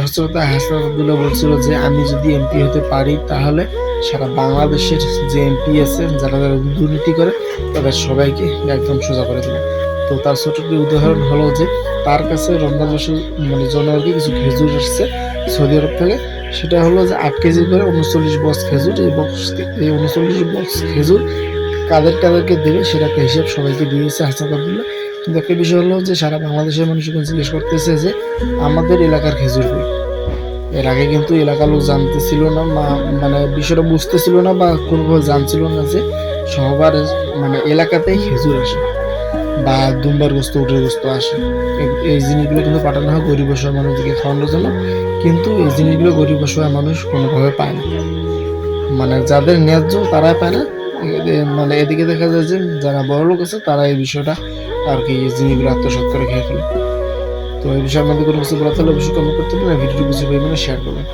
হজরত হাসান আব্দুল্লাহ বলছিল যে আমি যদি এমপি হতে পারি তাহলে সারা বাংলাদেশের যে এমপি আছে যারা যারা দুর্নীতি করে তাদের সবাইকে একদম সোজা করে দেবে। তো তার ছোট একটি উদাহরণ হলো যে তার কাছে রমজান মাসে মানে জনগণকে কিছু খেজুর আসছে সৌদি আরব থেকে। সেটা হলো যে 8 কেজি করে 39 বক্স খেজুর। এই 39 বক্স খেজুর কাদেরকে দেবে সেটা একটা হিসাব সবাইকে দিয়েছে হাসান আব্দুল্লাহ। কিন্তু একটা বিষয় হলো যে সারা বাংলাদেশের মানুষ এখন জিজ্ঞেস করতেছে যে আমাদের এলাকার খেজুর কই। এর আগে কিন্তু এলাকার লোক জানতেছিল না, মানে বিষয়টা বুঝতেছিল না বা কোনোভাবে জানছিল না যে সবার মানে এলাকাতেই খেজুর আসে বা দুম্বার গোস্ত উটের গোস্ত আসে। এই জিনিসগুলো কিন্তু পাঠানো হয় গরিব অসহায় মানুষদেরকে খাওয়ানোর জন্য, কিন্তু এই জিনিসগুলো গরিব অসহায় মানুষ কোনোভাবে পায় না, মানে যাদের ন্যায্য তারাই পায় না। মানে এদিকে দেখা যায় যে যারা বড় লোক আছে তারা এই বিষয়টা আর কি জিনিসগুলো আত্মসাৎ করে খেয়ে ফেলে। তো এই বিষয়ে আমাদের কোনো কিছু বলার থাকলে অবশ্যই কমেন্ট করতে পারেন, ভিডিওটি বুঝে পরিমাণে শেয়ার করবেন।